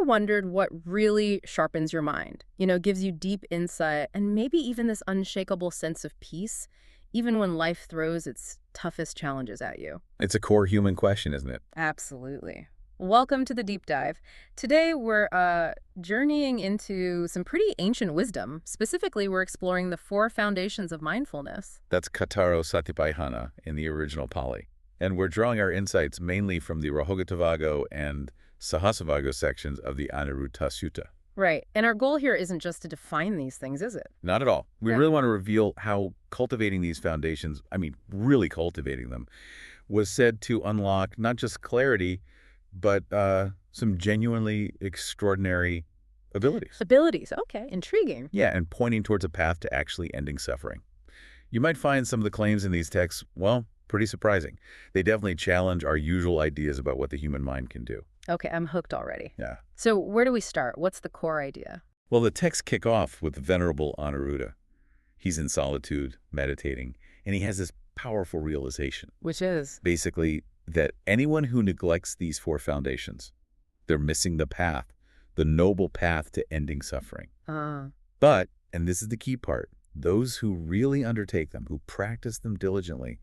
wondered what really sharpens your mind, gives you deep insight and maybe even this unshakable sense of peace, even when life throws its toughest challenges at you. It's a core human question, isn't it? Absolutely. Welcome to the deep dive. Today we're journeying into some pretty ancient wisdom. Specifically, we're exploring the Four Foundations of Mindfulness. That's Kataro Satipaṭṭhāna in the original Pali. And we're drawing our insights mainly from the Rahogatavago and Sahasravago sections of the Anuruddha Saṃyutta. Right. And our goal here isn't just to define these things, is it? Not at all. We really want to reveal how cultivating these foundations, really cultivating them, was said to unlock not just clarity, but some genuinely extraordinary abilities. Abilities. Okay. Intriguing. Yeah, and pointing towards a path to actually ending suffering. You might find some of the claims in these texts, well, pretty surprising. They definitely challenge our usual ideas about what the human mind can do. Okay, I'm hooked already. Yeah. So where do we start? What's the core idea? Well, the texts kick off with the venerable Anuruddha. He's in solitude, meditating, and he has this powerful realization. Which is? Basically, that anyone who neglects these four foundations, they're missing the path, the noble path to ending suffering. But, and this is the key part, those who really undertake them, who practice them diligently,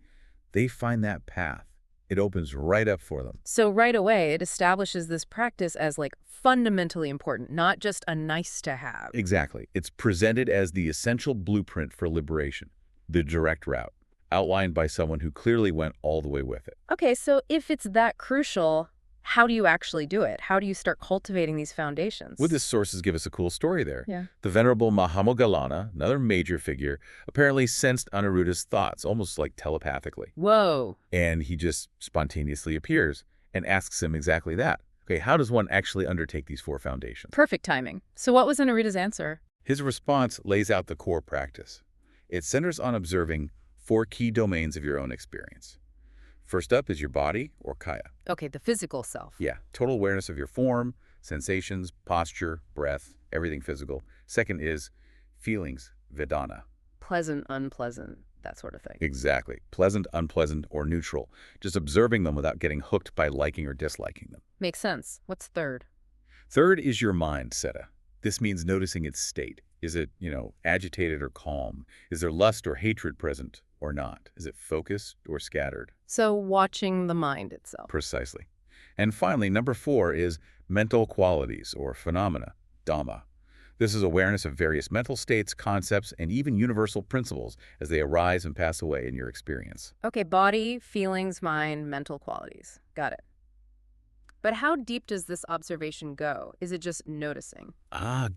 they find that path. It opens right up for them. So right away, it establishes this practice as fundamentally important, not just a nice to have. Exactly. It's presented as the essential blueprint for liberation, the direct route, outlined by someone who clearly went all the way with it. Okay, so if it's that crucial, how do you actually do it? How do you start cultivating these foundations? Buddhist sources give us a cool story there. Yeah. The venerable Mahāmoggallāna, another major figure, apparently sensed Anuruddha's thoughts, almost like telepathically. Whoa. And he just spontaneously appears and asks him exactly that. Okay, how does one actually undertake these four foundations? Perfect timing. So what was Anuruddha's answer? His response lays out the core practice. It centers on observing four key domains of your own experience. First up is your body, or kāya. Okay, the physical self. Yeah, total awareness of your form, sensations, posture, breath, everything physical. Second is feelings, vedanā. Pleasant, unpleasant, that sort of thing. Exactly. Pleasant, unpleasant, or neutral. Just observing them without getting hooked by liking or disliking them. Makes sense. What's third? Third is your mind, citta. This means noticing its state. Is it, agitated or calm? Is there lust or hatred present or not? Is it focused or scattered? So watching the mind itself. Precisely. And finally, number 4 is mental qualities or phenomena, dhammā. This is awareness of various mental states, concepts, and even universal principles as they arise and pass away in your experience. Okay, body, feelings, mind, mental qualities. Got it. But how deep does this observation go? Is it just noticing?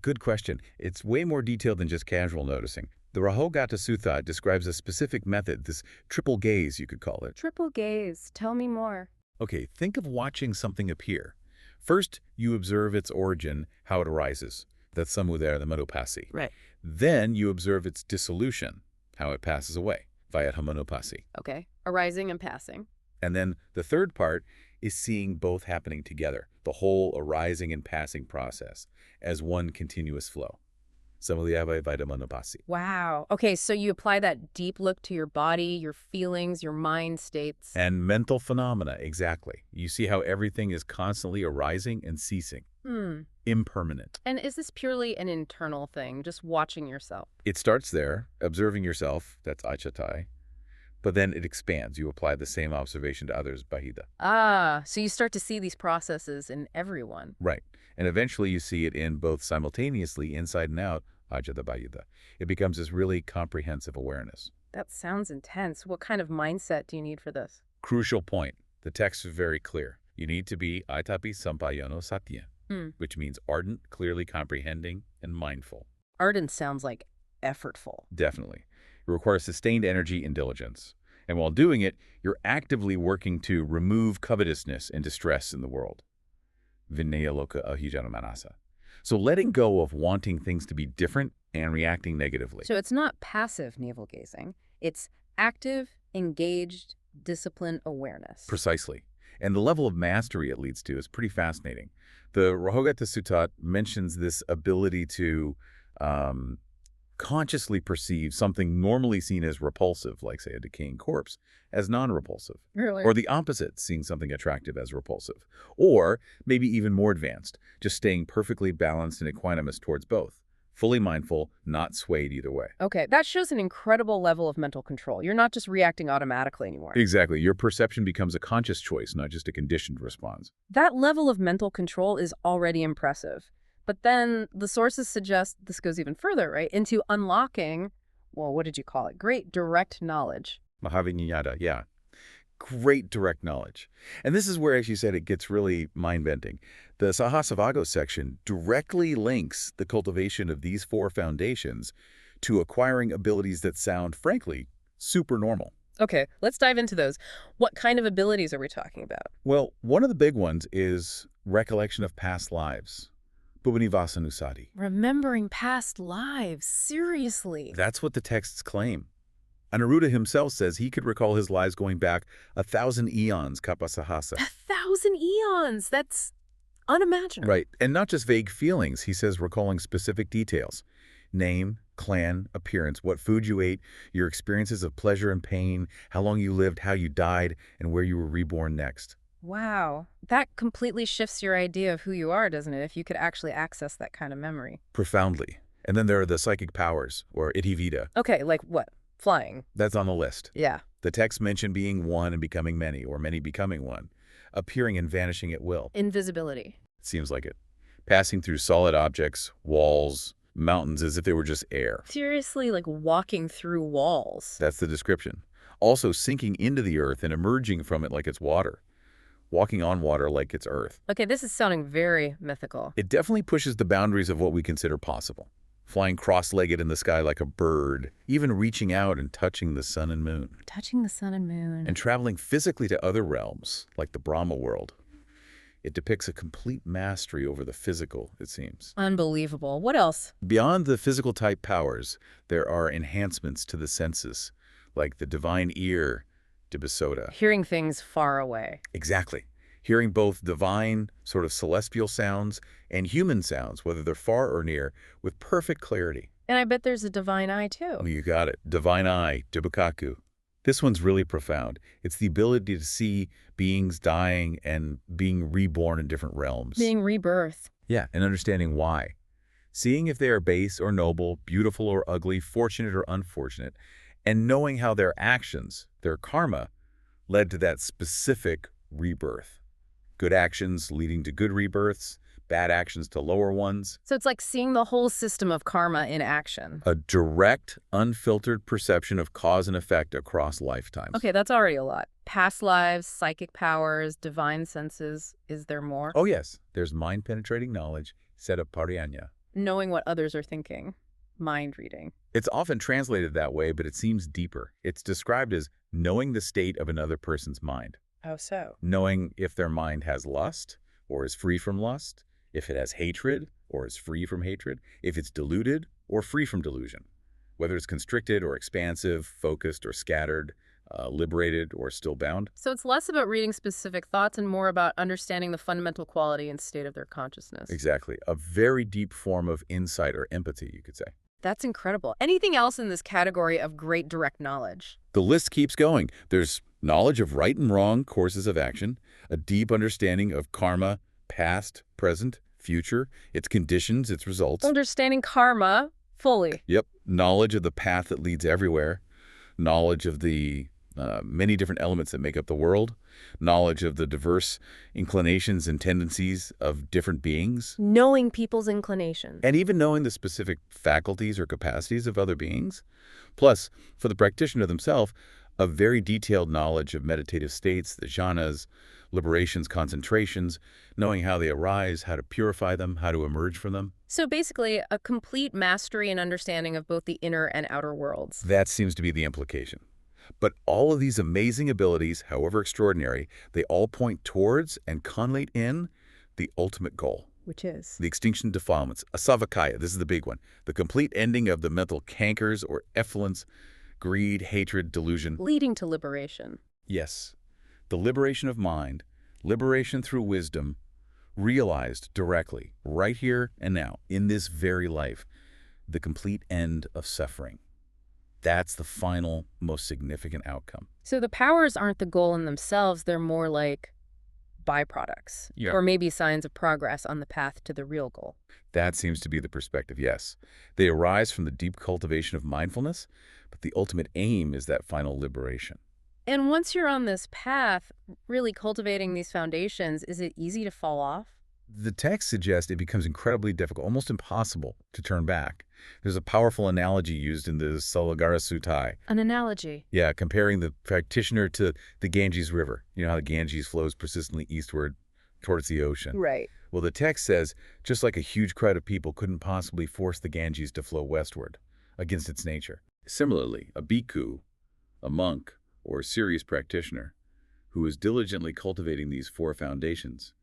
Good question. It's way more detailed than just casual noticing. The Rahogatha Sutta describes a specific method, this triple gaze, you could call it. Triple gaze. Tell me more. Okay, think of watching something appear. First, you observe its origin, how it arises. That's samudaya, the manupasi. Right. Then you observe its dissolution, how it passes away, via manupasi. Okay. Arising and passing. And then the third part is seeing both happening together, the whole arising and passing process, as one continuous flow. Samudaya via manupasi. Wow. Okay, so you apply that deep look to your body, your feelings, your mind states. And mental phenomena, exactly. You see how everything is constantly arising and ceasing. Impermanent. And is this purely an internal thing, just watching yourself? It starts there, observing yourself, that's achatai, but then it expands. You apply the same observation to others, bahida. So you start to see these processes in everyone. Right. And eventually you see it in both simultaneously, inside and out, ajada bahida. It becomes this really comprehensive awareness. That sounds intense. What kind of mindset do you need for this? Crucial point. The text is very clear. You need to be aitapi sampayano satya, which means ardent, clearly comprehending, and mindful. Ardent sounds like effortful. Definitely. It requires sustained energy and diligence. And while doing it, you're actively working to remove covetousness and distress in the world. Vinayaloka abhijñā manasa. So letting go of wanting things to be different and reacting negatively. So it's not passive navel-gazing. It's active, engaged, disciplined awareness. Precisely. And the level of mastery it leads to is pretty fascinating. The Rahogatha Sutta mentions this ability to consciously perceive something normally seen as repulsive, like, say, a decaying corpse, as non-repulsive. Really? Or the opposite, seeing something attractive as repulsive. Or maybe even more advanced, just staying perfectly balanced and equanimous towards both. Fully mindful, not swayed either way. Okay, that shows an incredible level of mental control. You're not just reacting automatically anymore. Exactly. Your perception becomes a conscious choice, not just a conditioned response. That level of mental control is already impressive. But then the sources suggest this goes even further, right? Into unlocking, well, what did you call it? Great direct knowledge. Mahāmoggallāna, yeah. Great direct knowledge. And this is where, as you said, it gets really mind-bending. The Sahasravago section directly links the cultivation of these four foundations to acquiring abilities that sound, frankly, super normal. Okay, let's dive into those. What kind of abilities are we talking about? Well, one of the big ones is recollection of past lives. Bhuvanivāsanussati. Remembering past lives, seriously. That's what the texts claim. Anuruddha himself says he could recall his lives going back 1,000 eons, kapasahasa. 1,000 eons! That's unimaginable. Right, and not just vague feelings. He says recalling specific details. Name, clan, appearance, what food you ate, your experiences of pleasure and pain, how long you lived, how you died, and where you were reborn next. Wow. That completely shifts your idea of who you are, doesn't it, if you could actually access that kind of memory? Profoundly. And then there are the psychic powers, or iddhivida. Okay, like what? Flying. That's on the list. Yeah. The texts mention being one and becoming many, or many becoming one, appearing and vanishing at will. Invisibility. It seems like it. Passing through solid objects, walls, mountains, as if they were just air. Seriously, like walking through walls. That's the description. Also sinking into the earth and emerging from it like it's water. Walking on water like it's earth. Okay, this is sounding very mythical. It definitely pushes the boundaries of what we consider possible. Flying cross-legged in the sky like a bird, even reaching out and touching the sun and moon. Touching the sun and moon. And traveling physically to other realms, like the Brahma world. It depicts a complete mastery over the physical, it seems. Unbelievable. What else? Beyond the physical type powers, there are enhancements to the senses, like the divine ear, Dibasoda. Hearing things far away. Exactly. Hearing both divine, sort of celestial sounds and human sounds, whether they're far or near, with perfect clarity. And I bet there's a divine eye, too. Oh, you got it. Divine eye, Dukkhakkhayagāmī. This one's really profound. It's the ability to see beings dying and being reborn in different realms. Being rebirth. Yeah, and understanding why. Seeing if they are base or noble, beautiful or ugly, fortunate or unfortunate, and knowing how their actions, their karma, led to that specific rebirth. Good actions leading to good rebirths, bad actions to lower ones. So it's like seeing the whole system of karma in action. A direct, unfiltered perception of cause and effect across lifetimes. Okay, that's already a lot. Past lives, psychic powers, divine senses. Is there more? Oh yes, there's mind-penetrating knowledge, Satipaṭṭhāna. Knowing what others are thinking. Mind reading. It's often translated that way, but it seems deeper. It's described as knowing the state of another person's mind. Oh, so? Knowing if their mind has lust or is free from lust, if it has hatred or is free from hatred, if it's deluded or free from delusion, whether it's constricted or expansive, focused or scattered, liberated or still bound. So it's less about reading specific thoughts and more about understanding the fundamental quality and state of their consciousness. Exactly. A very deep form of insight or empathy, you could say. That's incredible. Anything else in this category of great direct knowledge? The list keeps going. There's knowledge of right and wrong courses of action, a deep understanding of karma, past, present, future, its conditions, its results. Understanding karma fully. Yep. Knowledge of the path that leads everywhere. Knowledge of the many different elements that make up the world. Knowledge of the diverse inclinations and tendencies of different beings. Knowing people's inclinations. And even knowing the specific faculties or capacities of other beings. Plus, for the practitioner themselves, a very detailed knowledge of meditative states, the jhanas, liberations, concentrations, knowing how they arise, how to purify them, how to emerge from them. So basically, a complete mastery and understanding of both the inner and outer worlds. That seems to be the implication. But all of these amazing abilities, however extraordinary, they all point towards and culminate in the ultimate goal. Which is? The extinction defilements, āsavakkhaya, this is the big one. The complete ending of the mental cankers or effluence, greed, hatred, delusion. Leading to liberation. Yes. The liberation of mind, liberation through wisdom, realized directly, right here and now, in this very life. the complete end of suffering. That's the final, most significant outcome. So the powers aren't the goal in themselves, they're more like byproducts, Yeah. or maybe signs of progress on the path to the real goal. That seems to be the perspective, yes. They arise from the deep cultivation of mindfulness, but the ultimate aim is that final liberation. And once you're on this path, really cultivating these foundations, is it easy to fall off? The text suggests it becomes incredibly difficult, almost impossible, to turn back. There's a powerful analogy used in the Salagara Suttai. An analogy. Yeah, comparing the practitioner to the Ganges River. You know how the Ganges flows persistently eastward towards the ocean. Right. Well, the text says, just like a huge crowd of people couldn't possibly force the Ganges to flow westward against its nature. Similarly, a bhikkhu, a monk, or a serious practitioner who is diligently cultivating these four foundations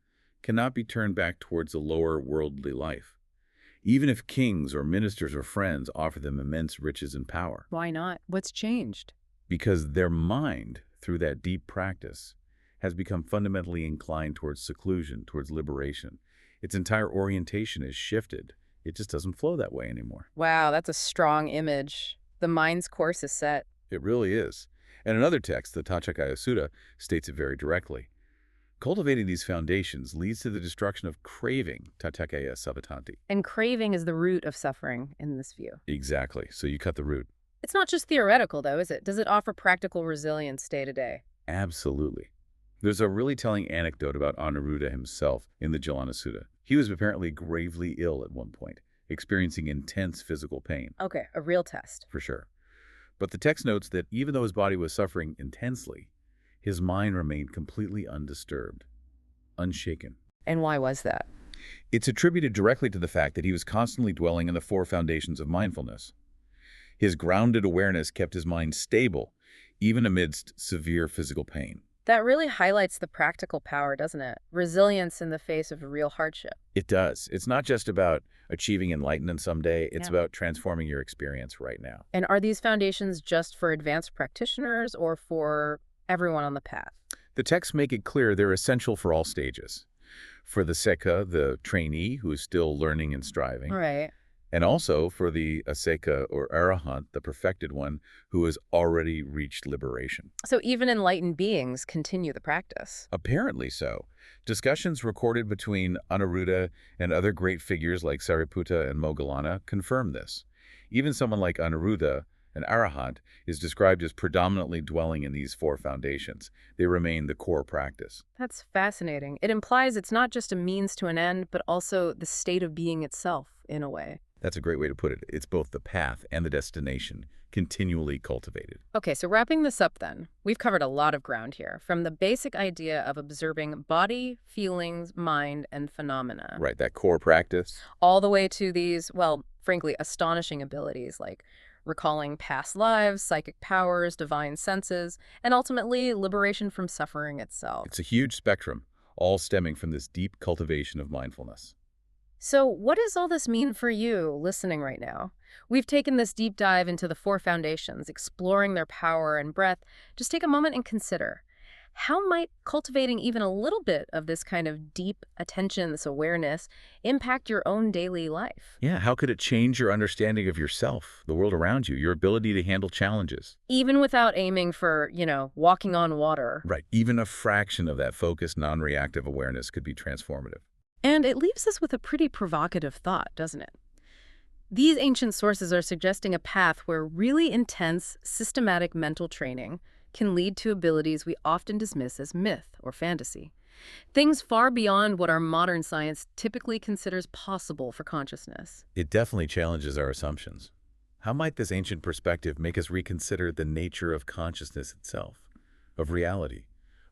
cannot be turned back towards the lower worldly life, even if kings or ministers or friends offer them immense riches and power. Why not? What's changed? Because their mind, through that deep practice, has become fundamentally inclined towards seclusion, towards liberation. Its entire orientation is shifted. It just doesn't flow that way anymore. Wow, that's a strong image. The mind's course is set. It really is. And another text, the Tāccakaya Sutta, states it very directly. Cultivating these foundations leads to the destruction of craving, tathākkhaya savattanti. And craving is the root of suffering in this view. Exactly. So you cut the root. It's not just theoretical, though, is it? Does it offer practical resilience day to day? Absolutely. There's a really telling anecdote about Anuruddha himself in the Jalana Sutta. He was apparently gravely ill at one point, experiencing intense physical pain. Okay, a real test. For sure. But the text notes that even though his body was suffering intensely, his mind remained completely undisturbed, unshaken. And why was that? It's attributed directly to the fact that he was constantly dwelling in the four foundations of mindfulness. His grounded awareness kept his mind stable, even amidst severe physical pain. That really highlights the practical power, doesn't it? Resilience in the face of real hardship. It does. It's not just about achieving enlightenment someday. It's Yeah. about transforming your experience right now. And are these foundations just for advanced practitioners or for everyone on the path? The texts make it clear they're essential for all stages. For the sekha, the trainee who is still learning and striving, Right. and also for the aseka or arahant, the perfected one, who has already reached liberation. So even enlightened beings continue the practice. Apparently so. Discussions recorded between Anuruddha and other great figures like Sāriputta and Mahāmoggallāna confirm this. Even someone like Anuruddha, an arahant, is described as predominantly dwelling in these four foundations. They remain the core practice. That's fascinating. It implies it's not just a means to an end, but also the state of being itself, in a way. That's a great way to put it. It's both the path and the destination, continually cultivated. Okay, so wrapping this up then, we've covered a lot of ground here, from the basic idea of observing body, feelings, mind, and phenomena, Right, that core practice. all the way to these, well, frankly, astonishing abilities like recalling past lives, psychic powers, divine senses, and ultimately liberation from suffering itself. It's a huge spectrum, all stemming from this deep cultivation of mindfulness. So what does all this mean for you listening right now? We've taken this deep dive into the four foundations, exploring their power and breadth. Just take a moment and consider, how might cultivating even a little bit of this kind of deep attention, this awareness, impact your own daily life? Yeah, how could it change your understanding of yourself, the world around you, your ability to handle challenges? Even without aiming for, walking on water. Right, even a fraction of that focused, non-reactive awareness could be transformative. And it leaves us with a pretty provocative thought, doesn't it? These ancient sources are suggesting a path where really intense, systematic mental training can lead to abilities we often dismiss as myth or fantasy. Things far beyond what our modern science typically considers possible for consciousness. It definitely challenges our assumptions. How might this ancient perspective make us reconsider the nature of consciousness itself, of reality,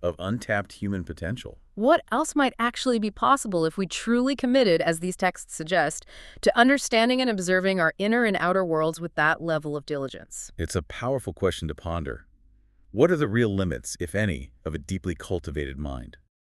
of untapped human potential? What else might actually be possible if we truly committed, as these texts suggest, to understanding and observing our inner and outer worlds with that level of diligence? It's a powerful question to ponder. What are the real limits, if any, of a deeply cultivated mind?